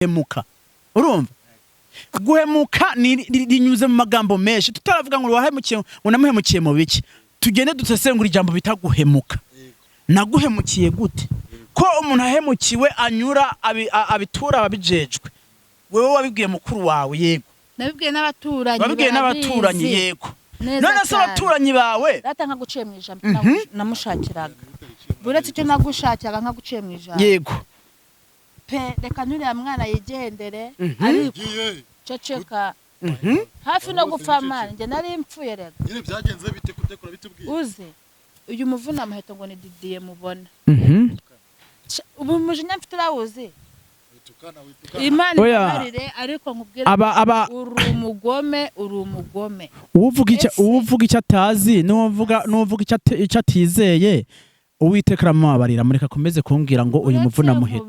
guhemuka urumva guhemuka rinyuze mu magambo menshi tutaravuga ngo wahemukiye unamuhemukiye mu biki tugende dutesengura ijambo bita guhemuka naguhemukiye gute ko umuntu ahemukiwe anyura abitura abijejwe wewe wabibwiye mukuru wawe yego nabibwiye n'abaturanyi wabibwiye n'abaturanyi yego none se abaturanyi bawe data nkaguciye mu ijambo namushakiraga buretse icyo nagushakiraga nkaguciye mu ijambo yego pe reka nuriya mwana yigendere ariko ceceka hafi no gupfa mwana nge nari mpfuye rega nyine byagenze bite kutekura bitubwiye uzi uyu muvuna amaheto ngo ni Didier mubona ubu mujinya mfite rawuzi Imana ibarire ariko nkubwira uri umugome uvuga icyo atazi n'uvuga icyo atizeye Uwiteka aramubabarira mureka komeze kumbwira ngo uyu muvuna muheto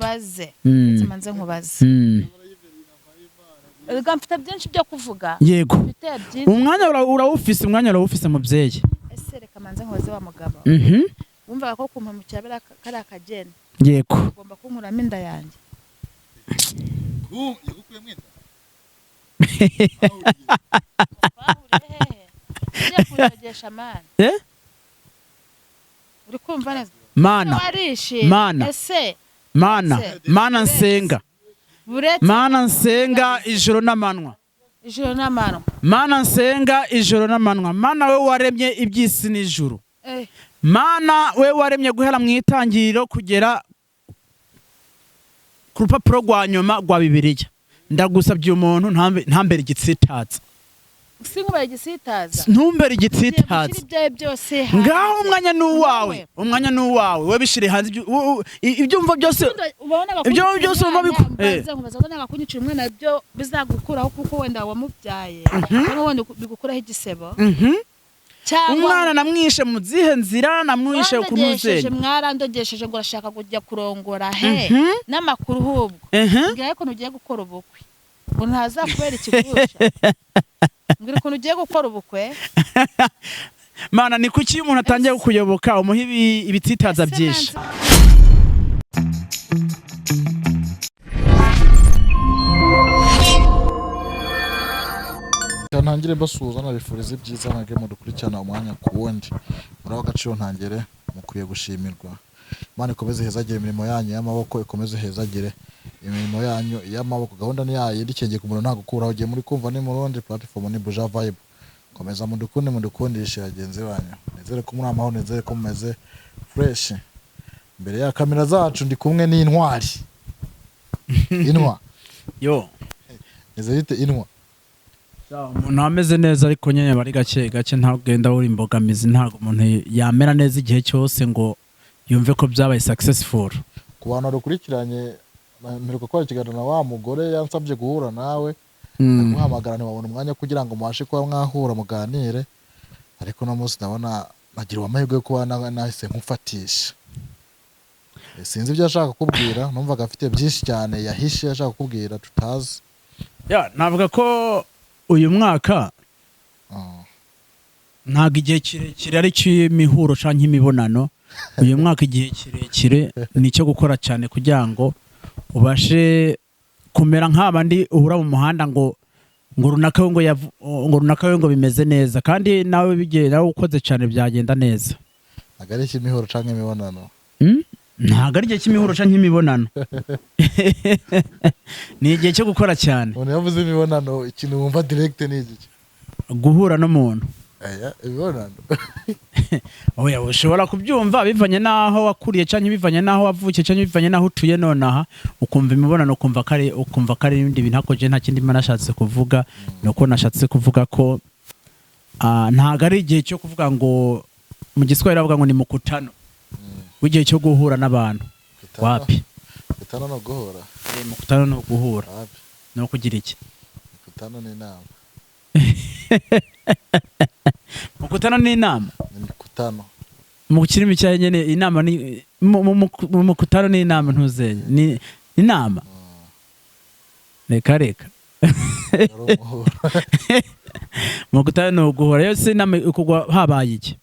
manze nkubaze Rega mfite byinshi byo kuvuga yego umwanya urawufise mubyeyi ese reka manze nkubaze wa mugabo wumva ko kumpamukira kari akagenda yego ugomba kunkuramo inda yanjye yagukuye mwita kuregesha mana uri kumva neza mana nsenga mana nsenga ijoro n'amanywa mana nsenga ijoro n'amanywa mana we waremye iby'isi n'ijuru mana we waremye guhera mu itangiriro kugera ku rupapuro rwa nyuma rwa Bibiliya ndagusabye umuntu ntambere igitsitaza Singubara igisitaza ntumbere igitsitaza ngaho umwanya nuwawe we bishire hanze ibyumva byose ibyo byose umva ubona kunyicira umwana byo bizagukuraho kuko wenda wamubyaye no wenda bigukuraho igisebo umwana namwishe mu zihe nzira namwishe kunuze mwarandogesheje ngo urashaka kujya kurongora n'amakuru hubwo ngiye ko nugiye gukora ubukwe ngo ntazakubera ikigusha ngire ukuntu ugiye gukora ubukwe mana ni kuki umuntu atangiye kukuyoboka umuha ibitsitaza byinshi ntangire basuhuza nabifuriza ibyiza nage mu dukurikirana umwanya ku wundi muraho agaciro ntangire mukwiye gushimirwa Imana ikomeze hezagire imirimo yanyu y'amaboko ikomeze hezagire imirimo yanyu y'amaboko gahunda ni yaye ndikenge ku muntu nta gukuraho giye muri kumva ni murundi platform ni Buja Vibe komeza mudukundishe agenzi banyu nezere ko muri amahoro nezere ko mumeze fresh imbere ya kamera zacu ndi kumwe n'intwari intwa yo nezerite intwa umuntu ameze neza ariko nyene bari gake ntagenda uri imbogamizi ntago umuntu yamera neza igihe cyose ngo yumve ko byabaye successful ku bantu rukurikiranye mperuka kwakigana na wa mugore yansabye guhura nawe muhamagara wabona umwanya kugira ngo muashe kuba mwahura muganire ariko no munsi ndabona nagira amahirwe yo kuba nahise nkufatisha sinzi ibyo ashaka kubwira numvaga afite byinshi cyane yahishe ashaka kubwira tutazi navuga ko uyu mwaka ntago igihe kirekire ari cy'imihuro canke imibonano uyu mwaka igihe kirekire nicyo gukora cyane kugira ngo ubashe kumera nk'abandi uhura mu muhanda ngo runaka ngo bimeze neza kandi nawe bigera ukoze cyane byagenda neza agari cy'imihuro canke imibonano ntago ari igihe cy'imihuro canke imibonano ni igihe cyo gukora cyane umuntu yavuze imibonano ikintu wumva direct ni iki guhura n'umuntu imibonano oya ushobora kubyumva bivanye naho wakuriye canke bivanye naho wavukiye canke bivanye naho utuye nonaha ukumva imibonano ukumva kare ibindi bintu akoje nta kindi manashatse kuvuga nuko nashatse kuvuga ko ntago ari igihe cyo kuvuga ngo mu Giswahili bavuga ngo ni mukutano w'igihe cyo guhura n'abantu wapi mukutano no guhura mukutano no guhura no kugira iki mukutano ni inama mukutano ni inama mukutano mu kirimi cya nyene inama ni mukutano ni inama ntuzenye ni inama reka mukutano no guhura yose inama ukugwa habaye iki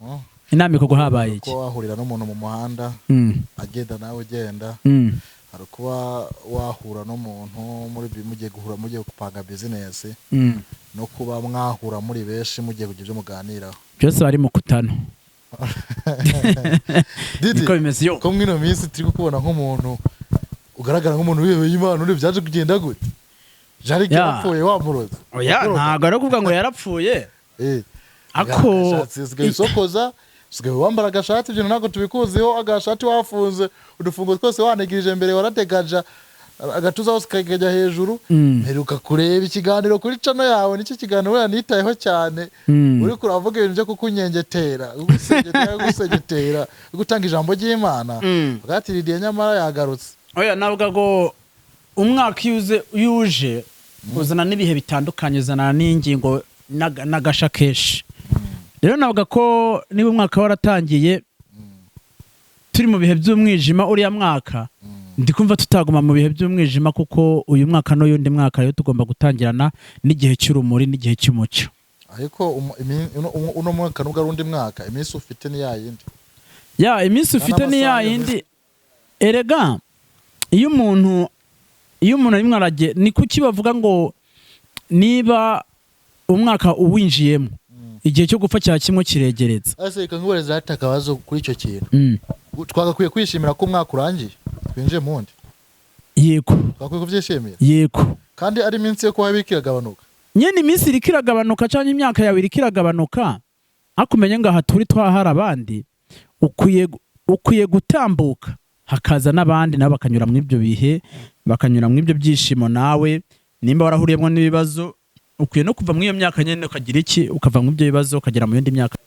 inama ikugwa habaye iki ko wahurira n'umuntu mu muhanda agenda nawe ugenda hari kuba wahura n'umuntu mugiye guhura mugiye gupanga business no kuba mwahura muri benshi mugiye kugira ibyo muganiraho byose bari mu kutano. Didi Niko bimeze yo. ko mwino minsi turi kubona nk'umuntu ugaragara nk'umuntu wihebeye Imana uri byaje kugenda gute jari yapfuye wamuroza Oya ntago ari kuvuga ngo yarapfuye. Ako isokoza sigaye wambara agashati ibyo ntabwo tubikuziho agashati wafunze udufungo twose wanegirije mbere warategaja agatuza hose kajya hejuru mperuka kureba ikiganiro kuri cano yawe nicyo kiganiro wanitayeho cyane uri kuravuga ibintu byo kukunyengetera gusegetera gutanga ijambo ry'Imana bwatiridiye nyamara yagarutse. Oya navuga ngo umwaka yuje uzana n'ibihe bitandukanye uzana n'ingingo n'agasha keshi. Rero navuga ko niba umwaka waratangiye turi mu bihe by'umwijima uriya mwaka ndikumva tutaguma mu bihe by'umwijima kuko uyu mwaka n'uyundi mwaka rero tugomba gutangirana n'igihe cy'urumuri n'igihe cy'umucyo. Ariko uno mwaka nubwo ari undi mwaka iminsi ufite ni yayindi. Iminsi ufite ni yayindi. Erega iyo umuntu arimo arage ni kuki bavuga ngo niba umwaka uwinjiyemo igihe cyo gupfa cya kimwe kiregereza. Ase reka nkwereza hatakabazo kuri icyo kintu. Twagakwiye kwishimira ko umwaka urangiye twinjiye mu wundi. Yego. Twakwiye kubyishimira. Yego. Kandi ari iminsi yo kuba bikiragabanuka. Nyene iminsi irikiragabanuka cyangwa imyaka yawe irikiragabanuka akumenye ngo aha turi twahara abandi ukwiye gutambuka hakaza n'abandi nabo bakanyura mu ibyo bihe bakanyura mu ibyo byishimo nawe nimba warahuriyemo n'ibibazo ukwiye no kuva mu iyo myaka nyene ukagira iki ukava mu ibyo bibazo ukagera mu yindi myaka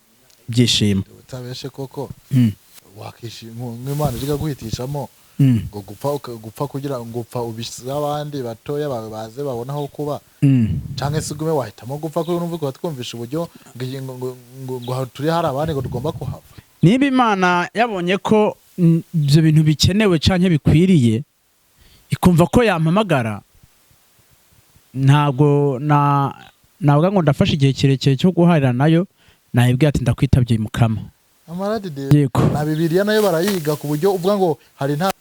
byishimo. Utabeshe koko wakishimo nk'Imana iriga guhitishamo ngo gupfa kugira ngo upfa ubisa abandi batoya baze babonaho kuba cyangwa se gume wahitamo gupfa ko numva ko twumvisha uburyo ngo turi hari abandi ngo tugomba kuhava. Niba Imana yabonye ko ibyo bintu bikenewe canke bikwiriye ikumva ko yampamagara ntabwo navuga ngo ndafashe igihe kirekire cyo guharira nayo nahibwiye ati ndakwitabye Mukama. Amaradide na Bibiliya nayo barayiga ku buryo uvuga ngo hari nta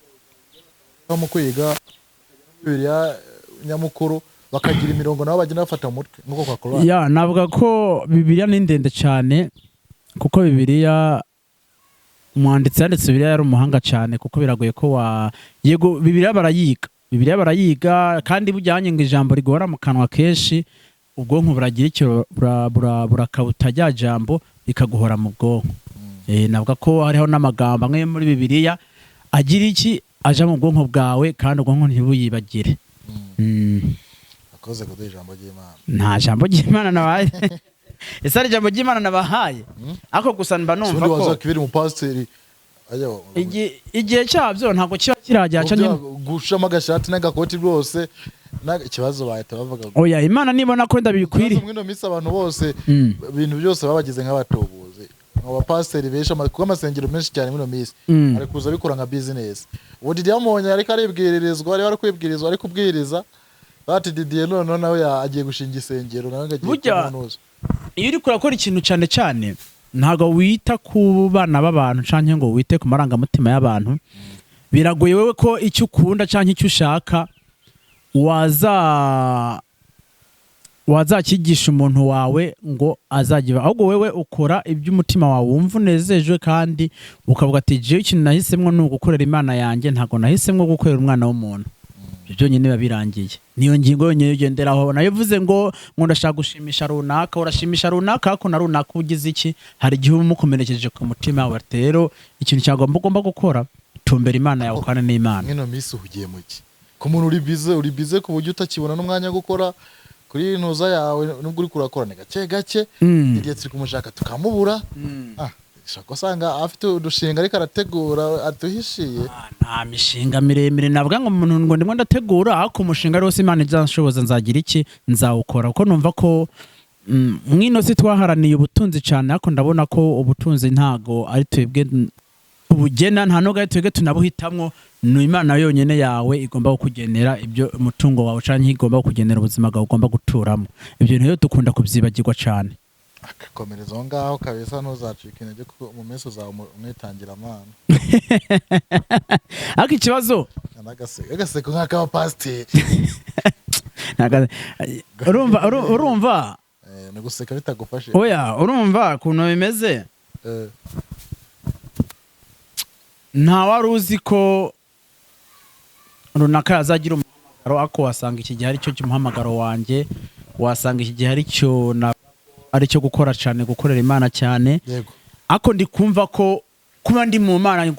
mu kwiga Bibiliya nyamukuru bakagira imirongo nabo bagenda bafata mu mutwe nkuko kwa Quran. Navuga ko Bibiliya ni ndende cyane kuko Bibiliya umwanditsi yanditse Bibiliya yari umuhanga cyane kuko biragoye ko yego Bibiliya barayiga kandi bujyanye ngo ijambo rigora mu kanwa kenshi ubwonko buragira icyo burakabuta rya jambo rikaguhora mu bwonko. Navuga ko hariho n'amagambo amwe muri Bibiliya agira iki aja mu bwonko bwawe kandi ubwonko ntibuyibagire. Akoze kuduha ijambo ry'Imana. Nta jambo ry'Imana nabaye. Ese ari jambo ry'Imana nabahaye ako gusa mba numva ko wazakibiri mu pasiteri igihe cyabyo ntabwo kiba kirajya cyane gushama agashati n'agakoti rwose ikibazo bahita bavuga. Oya Imana nibona ko ndabikwiri mwino misi abantu bose ibintu byose babagize nk'abatobuzi abapasiteri benshi kuko amasengero menshi cyane mwino misi ari kuza bikora nka business. Ubu Didier Amonye ariko aribwirizwa ari kwibwirizwa ari kubwiriza bati Didier none nawe agiye gushinga isengero nawe ngagiye kunoza. Iyo uri kurakora ikintu cyane cyane ntago wita ku bana b'abantu canke ngo wite ku marangamutima y'abantu biragoye wewe ko icyo ukunda canke icyo ushaka wazakigisha umuntu wawe ngo azagiba ahubwo wewe ukora iby'umutima wawe wumva unezejwe kandi ukavuga ati jewe ikintu nahisemwo ni ugukorera Imana yanjye ntago nahisemwo gukorera umwana w'umuntu. Ibyo nyine biba birangiye niyo ngingo yonyine ugenderaho nayo uvuze ngo ndashaka gushimisha runaka urashimisha runaka ko na runaka ugize iki hari igihe umukomerekeje ku mutima wawe. Rero ikintu cyagomba gukora tumbera Imana yawe kandi n'Imana. Mwino misi uhugiye mu ki ku muntu uri bize ku buryo utakibona n'umwanya wo gukora kuri ntuza yawe nubwo uri kurakorana gake igihe turi kumushaka tukamubura. Shaka usanga afite udushinga ariko arategura atuhishiye. Nta mishinga miremire navuga ngo umuntu ngo ndimo ndategura ako umushinga rwose Imana izanshoboza nzagira iki nzawukora kuko numva ko mwino si twaharaniye ubutunzi cyane ariko ndabona ko ubutunzi ntago ari twebwe ubugena nta nubwo ari twebwe tunabuhitamwo ni Imana yonyine yawe igomba kukugenera ibyo umutungo wawe canke igomba kukugenera ubuzima bwawe ugomba guturamo. Ibyo rero dukunda kubyibagirwa cyane. akakomereza aho ngaho kabisa ntuzacika intege kuko mu minsi uzaba umwitangira amana. ariko ikibazo agaseko nk'ak'abapasiteri urumva ni guseka bitagufashe. oya urumva ukuntu bimeze nta wari uzi ko runaka yazagira umuhamagaro ako wasanga iki gihe ari cyo cy'umuhamagaro wanjye, wasanga iki gihe ari cyo gukora cyane, gukorera Imana cyane. Yego. Ako ndi kumva ko kuba ndi mu Mana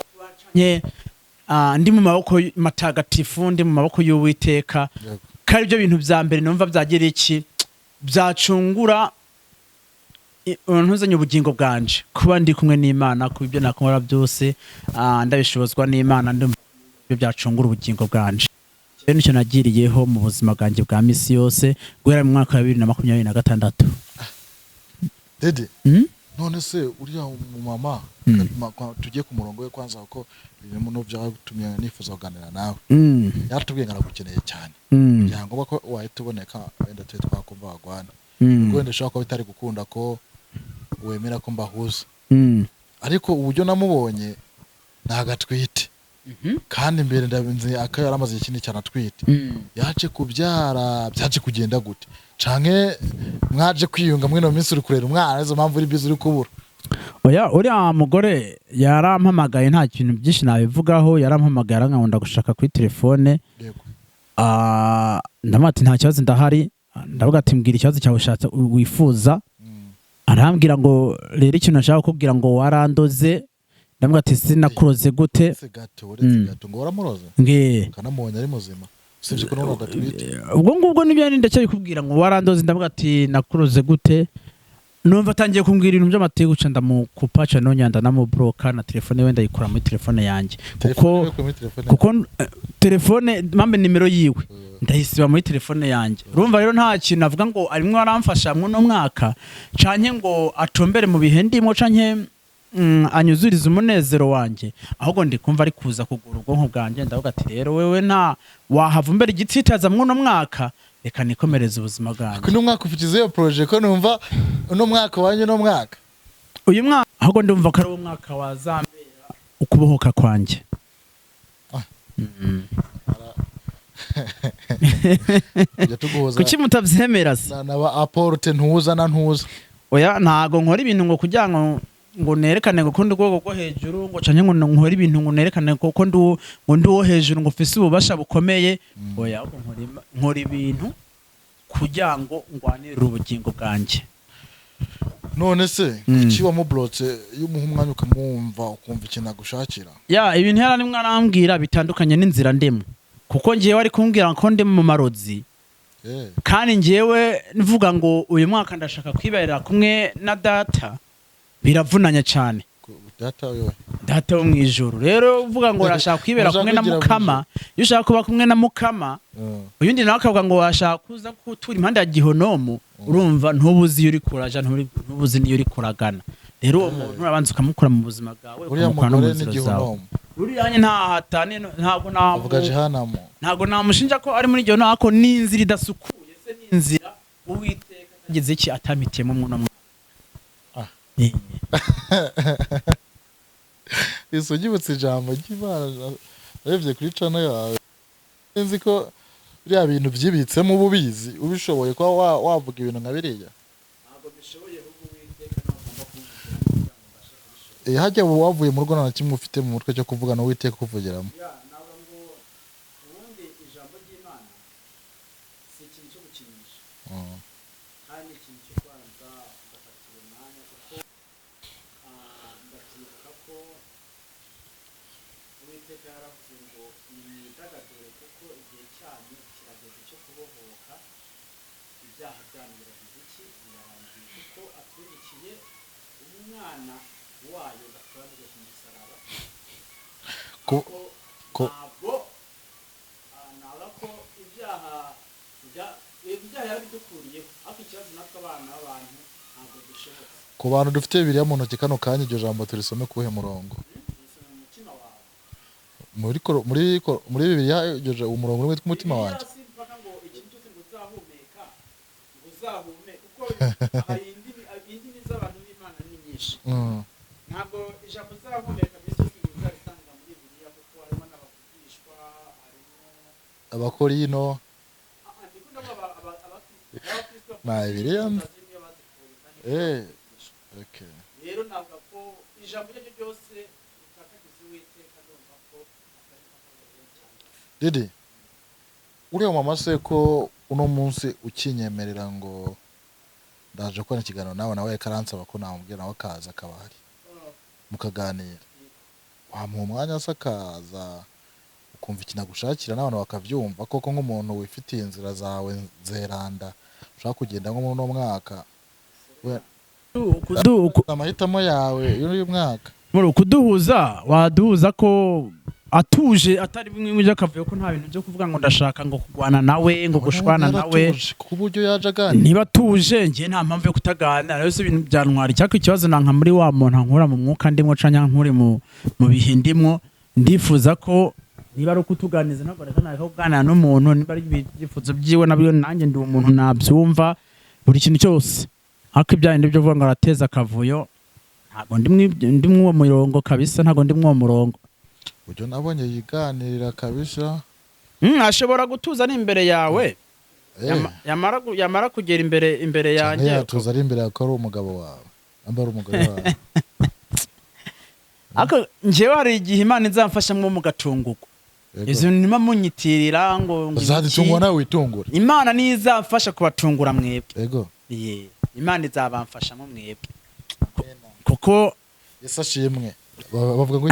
ndi mu maboko matagatifu, ndi mu maboko y'Uwiteka, kari byo bintu bya mbere numva byagira iki byacungura ntuzanye ubugingo bwanje, kuba ndi kumwe n'Imana, ku byo nakora byose ndabishobozwa n'Imana, ndumva byo byacungura ubugingo bwanje. Rero nicyo nagiriyeho mu buzima bwanjye bwa misi yose guhera mu mwaka wa 2026. Dede none se uriya umumama tugiye ku murongo we kwanza kuko ibintu byatumye nifuza kuganira nawe. Yaratubwiye ngo aragukeneye cyane, byangombwa ko wahita uboneka wenda twe twakumva wagwana, wenda ushobora kuba bitari gukunda ko wemera ko mbahuza, ariko uburyo namubonye ntago atwite, kandi mbere ndabinze akayo yaramaze ikindi cyane atwite, yaje kubyara byaje kugenda gute canke mwaje kwiyunga mwe no minsi uri kurera umwana, izo mpamvu uri bizi uri kubura? Oya uriya mugore yarampamagaye, nta kintu byinshi nabivugaho, yarampamagaye arankunda gushaka kuri telefone. Ndamati nta kibazo ndahari, ndavuga ati mbwira ikibazo cyawe ushatse wifuza. Arambwira ngo rero ikintu nashaka kubwira ngo warandoze. Ndavuga ati sinakuroze gute? Gato ngo waramuroze kanamubonye ari muzima, usibye ko none adatwite. Ubwo ngubwo nibyo ndacyo bikubwira ngo warandoze. Ndavuga ati nakuroze gute? Numva atangiye kumbwira ibintu by'amateka, uca ndamukupa cyane nonyanda namubroka na telefone wenda yikura muri telefone yanjye, kuko telefone mpambe nimero yiwe ndayisiba muri telefone yanjye. Urumva rero nta kintu avuga ngo arimwe aramfasha mu no mwaka canke ngo atombere mu bihe ndimo canke anyuzuriza umunezero wanjye, ahubwo ndi kumva ari kuza kugura ubwonko bwanjye. Ndavuga ati rero wewe nta wahava mbere igitsitaza mu no mwaka, reka nikomereza ubuzima bwanjye. Kuno mwaka ufitize iyo project ko numva uno mwaka wanyu no mwaka uyu mwaka, ahubwo ndumva ko ari umwaka wazambera ukubohoka kwanjye. Kuki mutabyemera se? Naba apporte ntuza na ntuza. Oya ntago nkora ibintu ngo kugira ngo nerekane ngo kundi rwego rwo hejuru, ngo canke ngo nkora ibintu ngo nerekane ko ndi wo hejuru, ngo mfise ububasha bukomeye. Oya nkora ibintu kugira ngo ngwanire ubugingo bwanjye. None se kuki wamublotse iyo umuha umwanya ukamwumva ukumva ikintu agushakira? Ya ibintu yara nimwe arambwira bitandukanye n'inzira ndemo, kuko ngiye wari kumbwira ko ndi mu marozi, kandi ngiyewe nvuga ngo uyu mwaka ndashaka kwibarira kumwe na data, biravunanya cyane. Data wo mwijuru rero uvuga ngo urashaka kwibera kumwe na Mukama, iyo ushaka kuba kumwe na Mukama, uyundi nawe akavuga ngo washaka kuza kutura impande ya Gihonomu, urumva ntubuzi yuri kuraja, ntubuzi niyo uri kuragana. Rero uwo muntu urabanza ukamukura mu buzima bwawe, ukamukura no mu nzira zawe. Uriya nta hatane, ntago namushinja ko ari muri Gihonomu, ako ni inzira idasukuye, se ni inzira Uwiteka ageze iki atamitiyemo mwo namwe. Isugibutse ijambo ry'Imana urebye kuri channel yawe, nzi ko biriya bintu byibitsemo ububizi, ubishoboye ko wavuga ibintu nka biriya. Ntabwo bishoboye ahubwo Uwiteka nagomba kuvuga. Hajya wavuye mu rugo nta kimwe ufite mu mutwe cyo kuvuga no Uwiteka kuvugiramo. Ntabwo ngo ubundi ijambo ry'Imana si ikintu cyo gukinisha, kandi ikintu cyo kwanza ugafatira umwanya, kuko ndakeka ko Uwiteka yaravuze ngo nimwidagadure kuko igihe cyanyu kirageze cyo kubohoka, ibyaha byanyu biragize iki birarangiye, kuko atwirikiye umwana wayo gatwabije ku musaraba. Ntabwo ko ibyaha yarabidukuriyeho, ariko ikibazo natwe abana b'abantu ntabwo dushobora. Ku bantu dufite Bibiliya mu ntoki kano kanya, iryo jambo turisome kuhe murongo? Muri Bibiliya iryo umurongo witwa umutima wanjye. indimi z'abantu b'Imana ni nyinshi Mm. ntabwo ijambo uzahumeka mbese uzarisanga muri Bibiliya kuko harimo n'abavugishwa harimo Abakorino na Bibiliya okay. rero ntabwo ko ijambo ryo ryose ritakagize Uwiteka ndumva ko Didi uriya mama se ko uno munsi ukinyemerera ngo ndaje gukora ikiganiro nawe karansaba ko namubwira nawe akaza akabari mukaganira wamuha umwanya se akaza ukumva ikinagushakira n'abantu bakavyumva koko nk'umuntu wifitiye inzira zawe zeranda ushaka kugenda nko muri uno mwaka amahitamo yawe y'uyu mwaka muri kuduhuza waduhuza ko atuje atari bimwe mu akavuyo ko nta bintu byo kuvuga ngo ndashaka ngo kugwana nawe ngo gushwana nawe ku buryo yaje agana niba tuje ngiye nta mpamvu yo kutaganira rero se ibintu byantwara cyako ikibazo nanka muri wa muntu nkura mu mwuka ndimo canya nkuri mu bihindimwo ndifuza ko niba ari kutuganiza ntabwo reka nawe kuganira n'umuntu niba ari ibyifuzo byiwe nabyo nanjye ndi umuntu nabyumva buri kintu cyose ariko ibyandi byo vuga ngo arateza akavuyo ntabwo ndi uwo murongo kabisa ntabwo ndi uwo murongo buryo nabonye yiganirira kabisa ashobora gutuza n'imbere yawe yamara kugera imbere yanjye yatuza ari imbere yawe ko ari umugabo wawe amba ari umugore wawe ariko njyewe hari igihe Imana izamfasha mwo mu gatunguko izo nima munyitirira ngo uzaditungwa nawe witungura Imana niyo izamfasha kubatungura mwebwe yego Imana izabamfasha mu mwebwe kuko yesashimwe bavuga ngo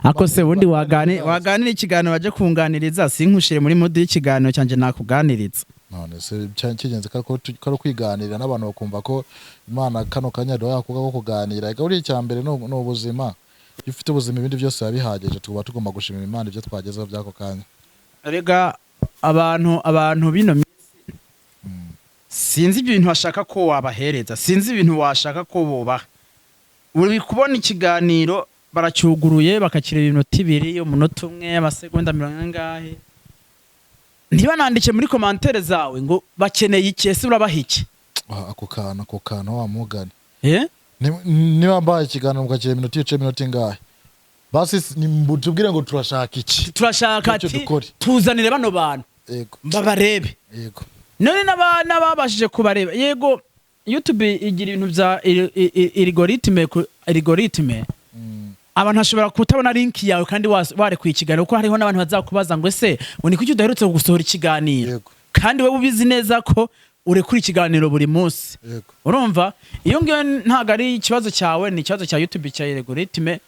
ako se bundi waganira ikiganiro waje kunganiriza sinkushire muri modi y'ikiganiro cyanje nakuganiriza none se cyankigenze ko kwiganirira n'abantu bakumva ko Imana kano kanyado yakuga ko kuganira ega uri cyambere no ubuzima iyo ufite ubuzima ibindi byose yabihagije tuba tugomba gushimira Imana ibyo twagezeho byako kanya rega abantu bino sinzi ibintu washaka ko wabahereza sinzi ibintu washaka ko bubaha uri kubona ikiganiro baracyuguruye bakakira iminota 2 umunota umwe amasegonda 40 ngahe ntibanandike muri commentaire zawe ngo bakeneye iki urabaha iki ako kana wa mugani niba mbaye ikiganiro mukakira iminota 10 ngahe basi tubwire ngo turashaka iki turashaka ati tuzanire bano bantu yego babarebe yego none n'ababashije kubareba yego YouTube igira ibintu bya algoritme abantu hashobora kutabona link yawe kandi ware kwikiganiro kuko hariho n'abantu bazakubaza ngo ese uni kuki udaherutse gusohora ikiganiro kandi wewe ubizi neza ko ure kuri ikiganiro buri munsi urumva iyo ngiyo ntago ari ikibazo cyawe ni ikibazo cya YouTube cya algoritme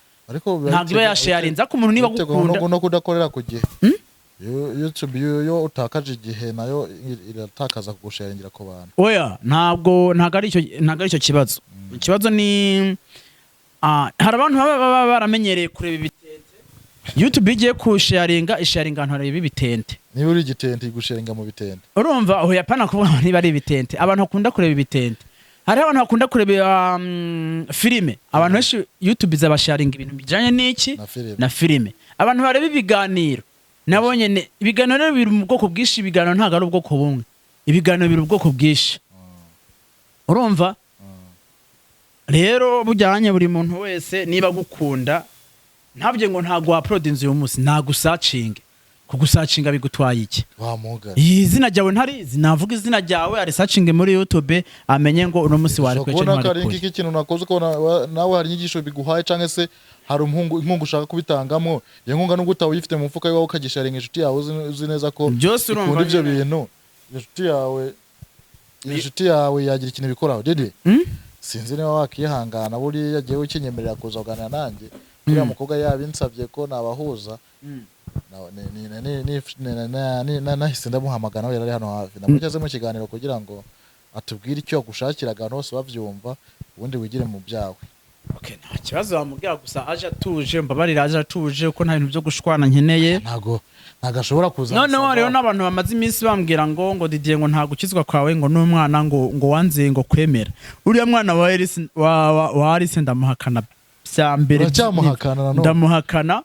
ntabwo iba yasharinza ko umuntu niba gukunda no kudakorera ku gihe YouTube yo utakaje igihe nayo iratakaza kugusharingira ku bantu oya ntabwo ari icyo kibazo ikibazo ni hari abantu baba baramenyereye kureba ibitente YouTube igiye kusharinga ahantu hareba ibitente niba uri igitente igusharinga mu bitente urumva aho yapana kuvuga niba ari ibitente abantu bakunda kureba ibitente hari abantu bakunda kureba filime abantu benshi YouTube izabasharinga ibintu bijanye n'iki na filime abantu bareba ibiganiro nabonye ibiganiro biri mu bwoko bwinshi ibiganiro ntago ari ubwoko bumwe ibiganiro biri ubwoko bwinshi urumva rero bujyanye buri muntu wese niba gukunda ntabye ngo ntago uploadinze uyu munsi nagusacinge kugusacinga bigutwaye iki izina ryawe ntari navuga izina ryawe ari searching muri YouTube amenye ngo uno munsi wari kweje ntwari kubona ko iki kintu nakoze ko nawe hari inyigisho biguhaye canke se hari inkungu ushaka kubitangamo iyo nkunga nubwo utawifite mu mufuka wawe ukagisharinga inshuti yawe uzi neza ko ukunda ibyo bintu inshuti yawe yagira ikintu bikoraho dede sinzi niba wakihangana buri yagiye ukinyemerera kuza kuganira nanjye kuriya mukobwa yabinsabye ko nabahuza nahise ndamuhamagara nawe yari hano hafi namugeze mu kiganiro kugira ngo atubwire icyo agushakiraga ahantu hose bavyumva ubundi wigire mu byawe nta kibazo wamubwira gusa aje atuje mbabarira aje atuje uko nta bintu byo gushwana nkeneye ntago ashobora kuza none rero n'abantu bamaze iminsi bambwira ngo Didier ngo nta gukizwa kwawe ngo n'umwana ngo wanze ngo kwemera uriya mwana wa Alice ndamuhakana bya mbere ndamuhakana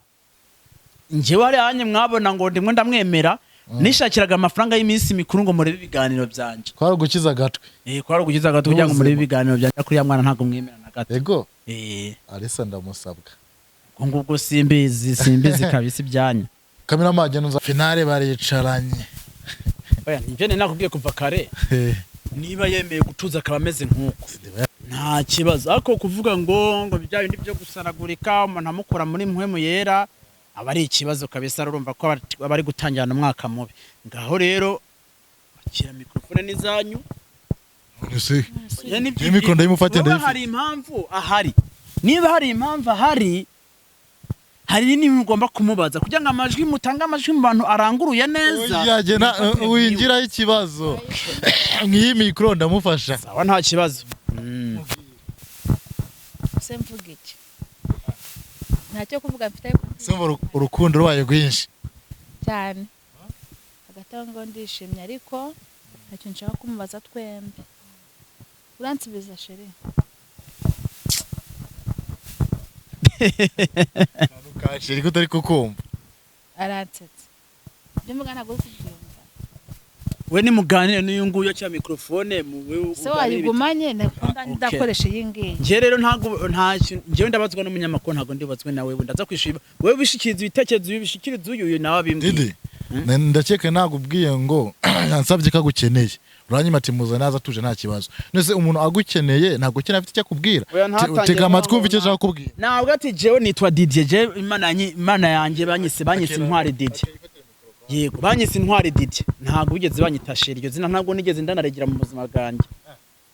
njyewe ari hanye mwabona ngo ndimwe ndamwemera nishakiraga amafaranga y'iminsi mikuru ngo murebe ibiganiro byanje kwari gukiza agatwe kwari kugiza gato kugira ngo murebe ibiganiro byanje kuri ya mwana ntago mwemera na gato ego Alisa ndamusabwa ngubwo simbizi kabisa ibyanyu kamera agenda finale baricaranye oya nivyo nakubwiye kuva kare niba yemeye gutuza akaba ameze nk'uko nta kibazo ariko kuvuga ngo bijya bindi byo gusaragurika umuntu amukora muri mpwemu yera aba ari ikibazo kabisa urumva ko bari gutangirana umwaka mubi ngaho rero akira mikrofone n'izanyu ese mikro ndayimufate ndayifite hari impamvu ahari niba hari impamvu ahari hari nini mugomba kumubaza kugira ngo amajwi mutanga amajwi mu bantu aranguruye neza yagena wingira ikibazo ngiyi mikro ndamufasha sawa nta kibazo se mvuga iki ntacyo kuvuga mfite sembo urukundo rwayo rwinshi cyane agatango ndishimye ariko ntacyo nshaka kumubaza twembi uransubiza sheri kashiri kutari kukumva aransetse ndimvuga ntago kubyumva we ni muganire n'uyu nguyu cya mikrofone mu so ayigumanye ndakoresha yingiye nje rero ntago nje ndabazwa n'umunyamakuru ntago ndibazwe nawe ndaza kwishima wewe bishikiriza ibitekerezo bishikiriza uyu nawe abimbwiye ndakeka nagubwiye ngo yansabye ko agukeneye uranyima ati muza naza tuje nta kibazo nese umuntu agukeneye ntago kina afite icyo kubwira tega amatwi umva icyo ashaka kubwira ntabwo ati jewe nitwa Didier je imana yanjye banyise intwari Didier yego banyise intwari Didier ntago bigeze banyita sheri iryo zina ntabwo nigeze ndanaregera mu buzima bwanjye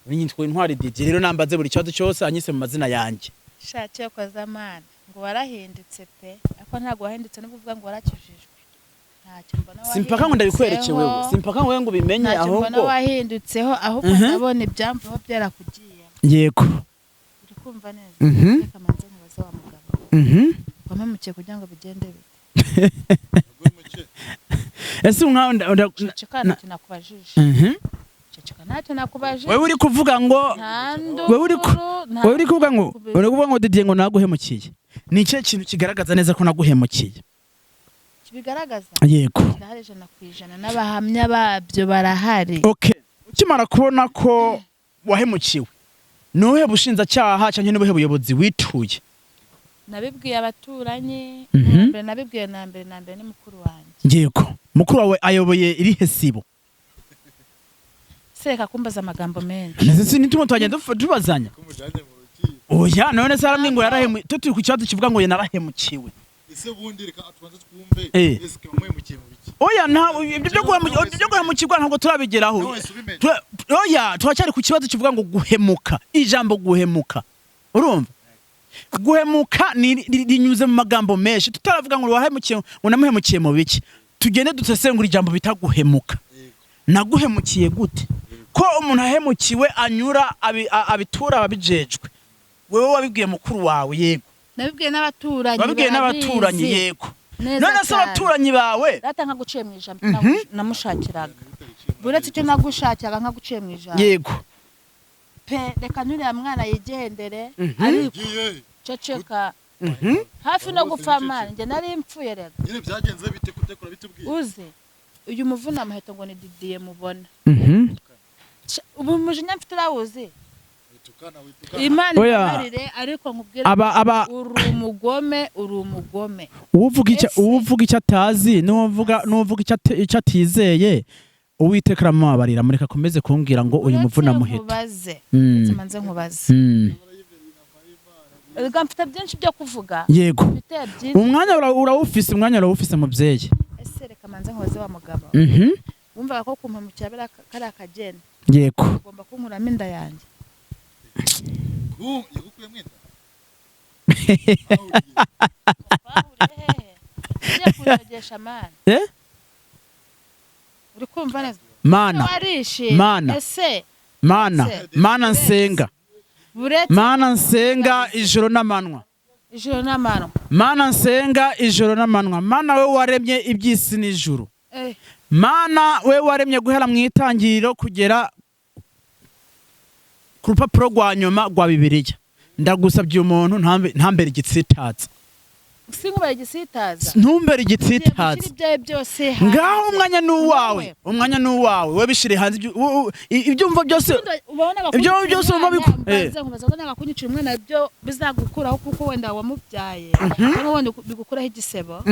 binyitwa intwari Didier rero nambaze buri cyazo cyose anyise mu mazina yanjye shaciye kwa zamana ngo warahindutse pe ako ntago wahindutse no kuvuga ngo warakijijwe simpaka ngo ndabikwereke wewe simpaka ngo ngo bimenye ahubwo mbona wahindutseho ahubwo ndabona ibyamvuho byarakugiye yego uri kumva neza reka manze nkubaze wa mugabo wamemukiye kugira ngo bigende bite ese nkaho ndacikana kinakubajije ntacyo nakubajije wewe uri kuvuga ngo wewe uri kuvuga ngo Didier ngo naguhemukiye ni cyo kintu kigaragaza neza ko naguhemukiye bigaragaza yego ndahari 100% n'abahamya babyo barahari okay ukimara kubona ko wahemukiwe nuhe bushinjacyaha cyangwa n'ubuhe buyobozi wituye nabibwiye abaturanyi nabibwiye na mbere ni mukuru wanjye yego mukuru wawe ayoboye irihe sibo seka kumbaza amagambo menshi nese nituma twagenda tubazanya oya none se aramwe ngo yarahemukiwe turi ku kibazo kivuga ngo yarahemukiwe ese bundi reka atubanze twumve ese mwahemukiye mu biki oya nta ibyo guhemukirwa ntabwo turabigeraho oya twacyari ku kibazo kivuga ngo guhemuka ijambo guhemuka urumva guhemuka rinyuze mu magambo menshi tutaravuga ngo wahemukiye ngo namuhemukiye mu biki tugende dutesengura ijambo bita guhemuka naguhemukiye gute ko umuntu ahemukiwe anyura abitura ababijejwe wewe wabibwiye mukuru wawe yego nabibwiye n'abaturanyi yego none se abaturanyi bawe data nkaguciye mu ijambo namushakiraga buretse icyo nagushakiraga nkaguciye mu ijambo yego pe reka nuriya mwana yigendere ariko ceceka hafi no gupfa mwana njye nari mpfuye rega nyine byagenze bite kutekura bitubwiye uze uyu muvuna amaheto ngo ni Didier mubona ubu mujinya mfite urawuzi Imana ibarire ariko nkubwira uri umugome uvuga icyo atazi n'uvuga icyo atizeye Uwiteka aramubabarira mureka komeze kumbwira ngo uyu muvuna muheto manze nkubaze rega mfite byinshi byo kuvuga yego umwanya urawufise mubyeyi ese reka manze nkubaze wa mugabo wumvaga ko kumpamukira kari akagenda yego ugomba kunkuramo inda yanjye yagukuye mwita kuyagesha mana uri kumva neza mana nsenga mana nsenga ijoro n'amanywa mana nsenga ijoro n'amanywa mana we waremye iby'isi n'ijuru mana we waremye guhera mu itangiriro kugera ku rupapuro rwa nyuma rwa Bibiliya ndagusabye umuntu ntambere igitsitaza sinkubera igisitaza ntumbere igitsitaza ibyawe byose ngaho umwanya n'uwawe we bishire hanze ibyumva byose ibyo byose umva nagakunyicira umwana byo bizagukuraho kuko wenda wamubyaye cyangwa wenda bigukuraho igisebo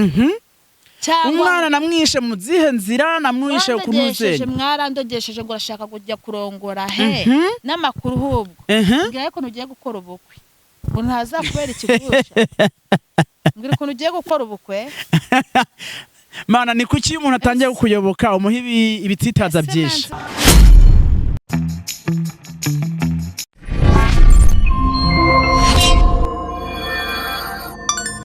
umwana namwishe mu zihe nzira namwishe kunuzenya mwarandogesheje ngo urashaka kujya kurongora n'amakuru hubwo ngiye ko ugiye gukora ubukwe ngo ntazakubera ikigusha ngira ukuntu ugiye gukora ubukwe mana ni kuki umuntu atangiye kukuyoboka umuha ibitsitaza byinshi